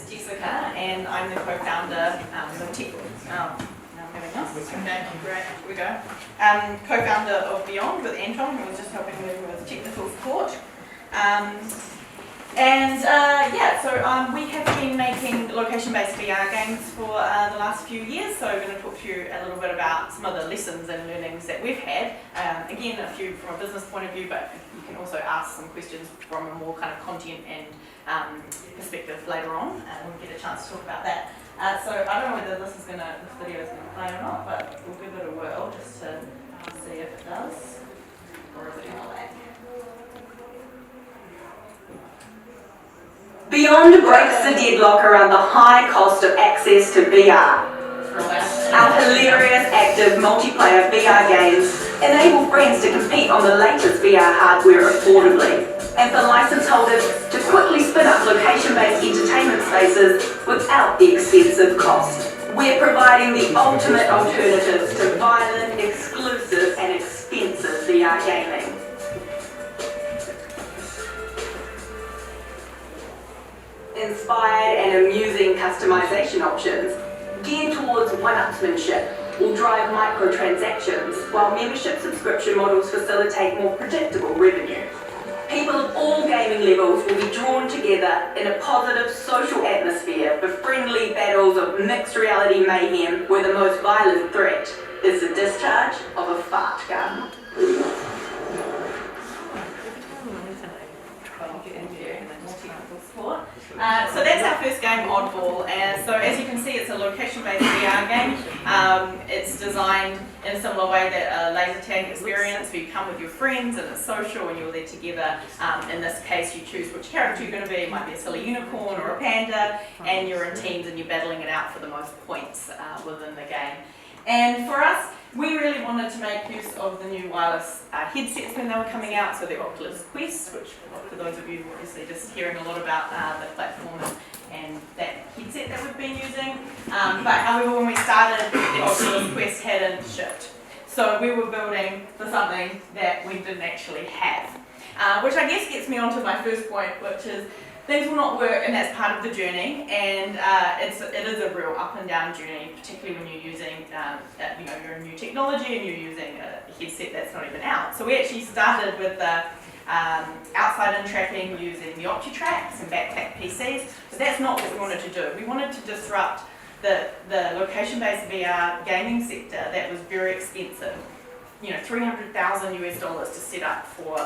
is Jessica, and I'm the co-founder of Tech. Here we go. Co-founder of Beyond with Anton, who was just helping me with technical support. So we have been making location-based VR games for the last few years, so I'm going to talk to you a little bit about some of the lessons and learnings that we've had. Again, a few from a business point of view, but you can also ask some questions from a more kind of content and perspective later on, and we'll get a chance to talk about that. So I don't know whether this video is going to play or not, but we'll give it a whirl just to see if it does, or is it going to lag? Beyond breaks the deadlock around the high cost of access to VR. Our hilarious, active, multiplayer VR games enable friends to compete on the latest VR hardware affordably, and for license holders to quickly spin up location-based entertainment spaces without the expensive cost. We're providing the ultimate alternatives to violent, exclusive, and expensive VR gaming. Inspired and amusing customization options geared towards one-upsmanship will drive microtransactions, while membership subscription models facilitate more predictable revenue. People of all gaming levels will be drawn together in a positive social atmosphere for friendly battles of mixed reality mayhem, where the most violent threat is the discharge of a fart gun. So that's our first game, Oddball, and so as you can see, it's a location-based VR game. It's designed in a similar way that a laser tag experience, where you come with your friends and it's social and you're there together. In this case, you choose which character you're going to be. It might be a silly unicorn or a panda, and you're in teams and you're battling it out for the most points within the game. And for us, we really wanted to make use of the new wireless headsets when they were coming out, so the Oculus Quest, which for those of you obviously just hearing a lot about the platform and that headset that we've been using. But however, when we started, the Oculus Quest hadn't shipped. So we were building for something that we didn't actually have. Which I guess gets me onto my first point, which is things will not work, and that's part of the journey, and it is a real up and down journey, particularly when you're using you're a new technology and you're using a headset that's not even out. So we actually started with the outside-in tracking using the OptiTrack and backpack PCs, but that's not what we wanted to do. We wanted to disrupt the location-based VR gaming sector that was very expensive. $300,000 US to set up for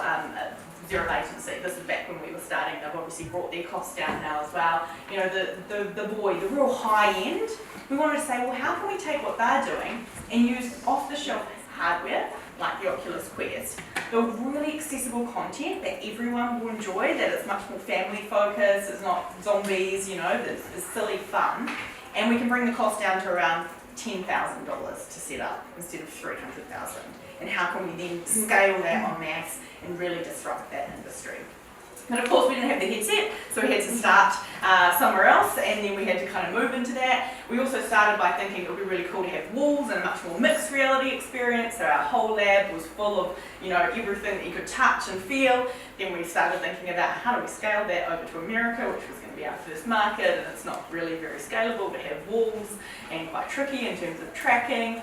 zero latency. This is back when we were starting. They've obviously brought their costs down now as well. The real high end. We wanted to say, well, how can we take what they're doing and use off-the-shelf hardware like the Oculus Quest, build really accessible content that everyone will enjoy, that it's much more family focused, it's not zombies, it's silly fun, and we can bring the cost down to around $10,000 to set up instead of $300,000. And how can we then scale that en masse and really disrupt that industry? But of course we didn't have the headset, so we had to start somewhere else, and then we had to kind of move into that. We also started by thinking it would be really cool to have walls and a much more mixed reality experience, so our whole lab was full of everything that you could touch and feel. Then we started thinking about how do we scale that over to America, which was going to be our first market, and it's not really very scalable to have walls and quite tricky in terms of tracking.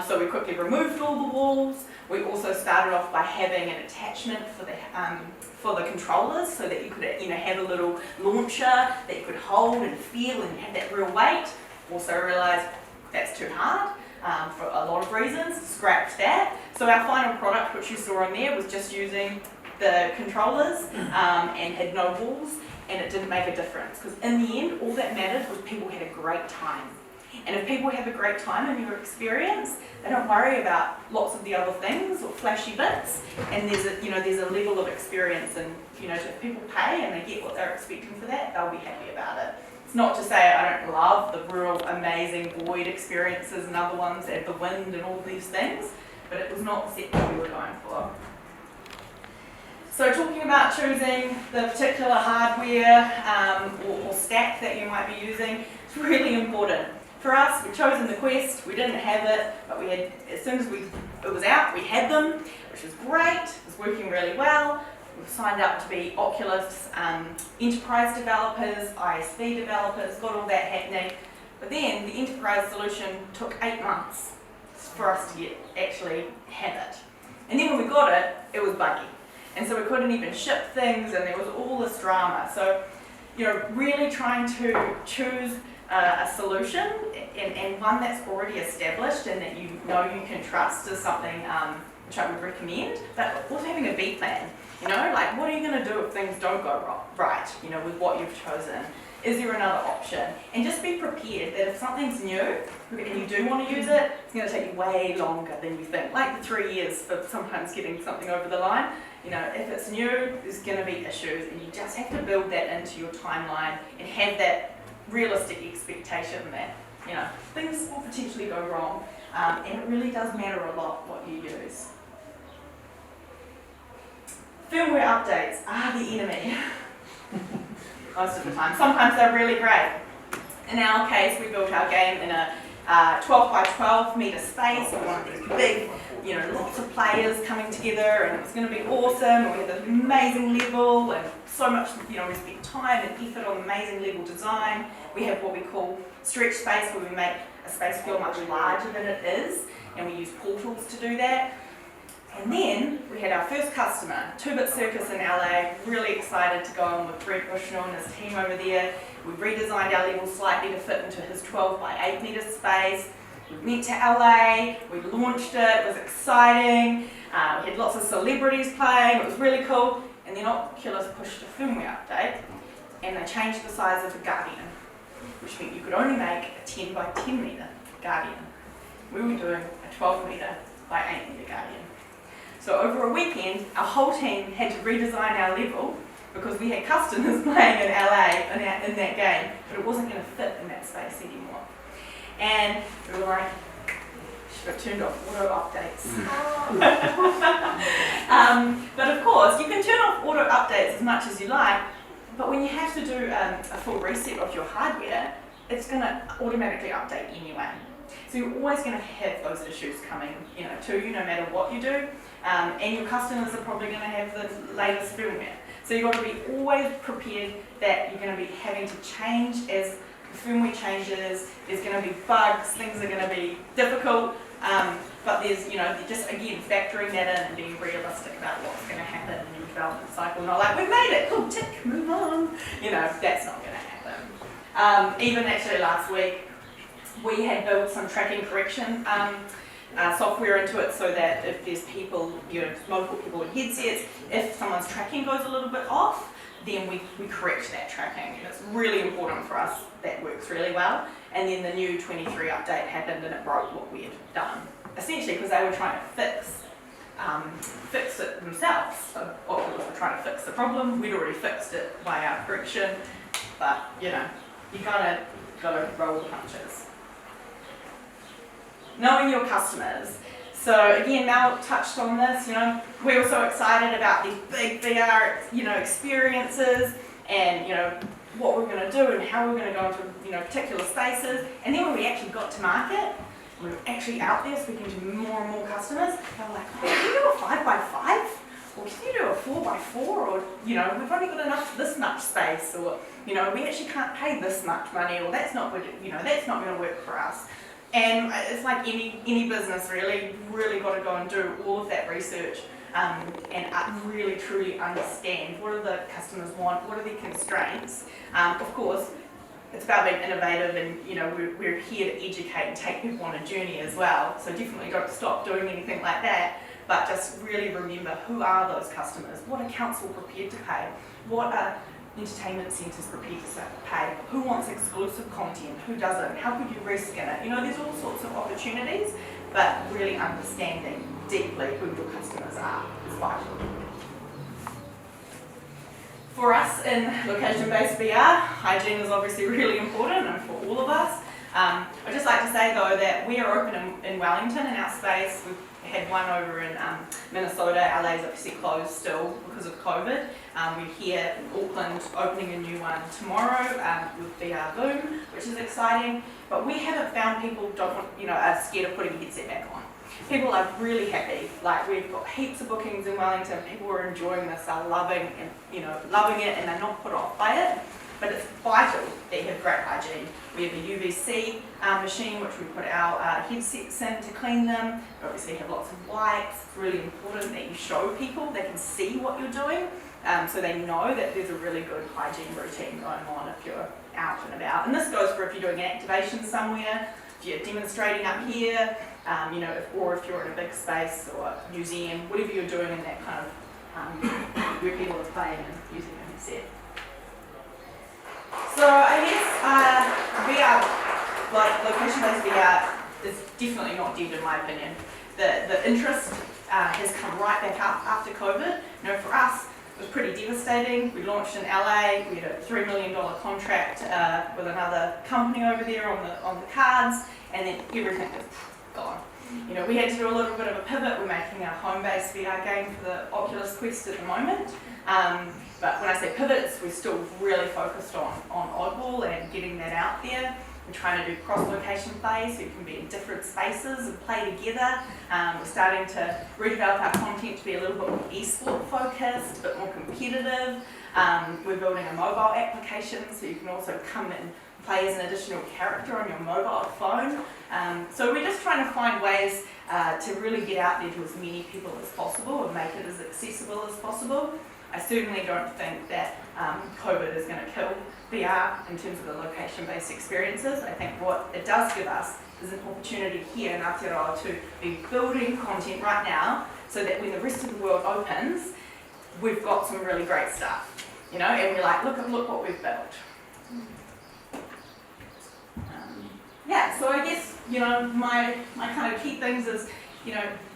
So we quickly removed all the walls. We also started off by having an attachment for the controllers, so that you could have a little launcher that you could hold and feel and have that real weight. Also realised that's too hard for a lot of reasons. Scrapped that. So our final product, which you saw on there, was just using the controllers and had no walls, and it didn't make a difference, because in the end all that mattered was people had a great time. And if people have a great time in your experience, they don't worry about lots of the other things or flashy bits. And there's a level of experience, and if people pay and they get what they're expecting for that, they'll be happy about it. It's not to say I don't love the real amazing void experiences and other ones at the wind and all these things, but it was not the set that we were going for. So talking about choosing the particular hardware or stack that you might be using, it's really important. For us, we'd chosen the Quest. We didn't have it, but as soon as it was out, we had them, which was great. It was working really well. We've signed up to be Oculus enterprise developers, ISV developers, got all that happening. But then the enterprise solution took 8 months for us to actually have it. And then when we got it, it was buggy. And so we couldn't even ship things, and there was all this drama. So, really trying to choose a solution and one that's already established and that you can trust is something which I would recommend, but also having a B plan. Like, what are you going to do if things don't go right, with what you've chosen? Is there another option? And just be prepared that if something's new and you do want to use it, it's going to take you way longer than you think. Like the 3 years for sometimes getting something over the line. If it's new, there's going to be issues, and you just have to build that into your timeline and have that realistic expectation that, things will potentially go wrong. And it really does matter a lot what you use. Firmware updates are the enemy. Most of the time. Sometimes they're really great. In our case, we built our game in a 12 by 12 metre space. We wanted this big, lots of players coming together, and it was going to be awesome. And we had this amazing level, and so much, we spent time and effort on amazing level design. We have what we call stretch space, where we make a space feel much larger than it is, and we use portals to do that. And then we had our first customer, 2-Bit Circus in LA, really excited to go on with Brent Bushnell and his team over there. We redesigned our level slightly to fit into his 12 by 8 metre space. We went to LA, we launched it was exciting. We had lots of celebrities playing, it was really cool. And then Oculus pushed a firmware update, and they changed the size of the Guardian, which meant you could only make a 10 by 10 metre Guardian. We were doing a 12 metre by 8 metre Guardian. So over a weekend, our whole team had to redesign our level because we had customers playing in LA in that game, but it wasn't going to fit in that space anymore. And we were like, should have turned off auto updates. But of course, you can turn off auto updates as much as you like, but when you have to do a full reset of your hardware, it's going to automatically update anyway. So you're always going to have those issues coming, to you, no matter what you do. And your customers are probably going to have the latest firmware. So you've got to be always prepared that you're going to be having to change as the firmware changes. There's going to be bugs, things are going to be difficult. But there's, just again, factoring that in and being realistic about what's going to happen in your development cycle. Not like, we've made it, cool, tick, move on. That's not going to happen. Even actually last week, we had built some tracking correction software into it so that if there's people, multiple people with headsets, if someone's tracking goes a little bit off, then we correct that tracking. And it's really important for us. That works really well. And then the new 23 update happened, and it broke what we had done. Essentially because they were trying to fix it themselves. So Oculus were trying to fix the problem. We'd already fixed it by our correction. But, you gotta roll the punches. Knowing your customers. So again, Mel touched on this, we were so excited about these big VR, experiences and, what we're going to do and how we're going to go into, particular spaces. And then when we actually got to market, we were actually out there speaking to more and more customers, they were like, oh, can you do a 5 by 5? Or can you do a 4 by 4? Or, we've only got enough this much space. Or, we actually can't pay this much money. Or that's not good, that's not going to work for us. And it's like any business really got to go and do all of that research and really truly understand what do the customers want, what are their constraints. Of course, it's about being innovative and we're here to educate and take people on a journey as well. So definitely don't stop doing anything like that, but just really remember who are those customers, what are council prepared to pay, what are entertainment centres prepared to pay, who wants exclusive content, who doesn't, how could you reskin it? There's all sorts of opportunities, but really understanding deeply who your customers are is vital. For us in location-based VR, hygiene is obviously really important and for all of us. I'd just like to say though that we are open in Wellington in our space. We've had one over in Minnesota. LA is obviously closed still because of COVID. We're here in Auckland opening a new one tomorrow with VR Boom, which is exciting. But we haven't found people are scared of putting a headset back on. people are really happy. Like, we've got heaps of bookings in Wellington. People are enjoying this, are loving it, and they're not put off by it. But it's vital that you have great hygiene. We have a UVC machine which we put our headsets in to clean them. We obviously have lots of wipes. It's really important that you show people, they can see what you're doing, so they know that there's a really good hygiene routine going on if you're out and about. And this goes for if you're doing an activation somewhere, if you're demonstrating up here, or if you're in a big space or museum, whatever you're doing in that kind of where people are playing and using a headset. So I guess VR, like location-based VR, is definitely not dead in my opinion. The interest has come right back up after COVID. For us, it was pretty devastating. We launched in LA. We had a $3 million contract with another company over there on the cards, and then everything was gone. We had to do a little bit of a pivot. We're making a home-based VR game for the Oculus Quest at the moment. But when I say pivots, we're still really focused on Oddball and getting that out there. We're trying to do cross-location play so you can be in different spaces and play together. We're starting to redevelop our content to be a little bit more e-sport focused, a bit more competitive. We're building a mobile application so you can also come and play as an additional character on your mobile phone. So we're just trying to find ways to really get out there to as many people as possible and make it as accessible as possible. I certainly don't think that COVID is going to kill VR in terms of the location-based experiences. I think what it does give us is an opportunity here in Aotearoa to be building content right now so that when the rest of the world opens, we've got some really great stuff, and we're like, look what we've built. So I guess, my kind of key things is,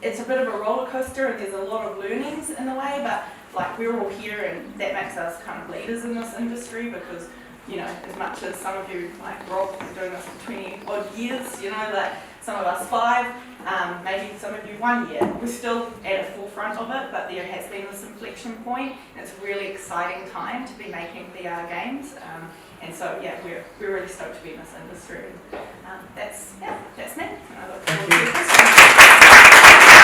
it's a bit of a roller coaster and there's a lot of learnings in the way, but like we're all here and that makes us kind of leaders in this industry because, as much as some of you, like Rob, have been doing this for 20 odd years, like some of us 5, maybe some of you 1 year, we're still at the forefront of it, but there has been this inflection point and it's a really exciting time to be making VR games. And so, we're really stoked to be in this industry. That's me. And I look forward to your questions.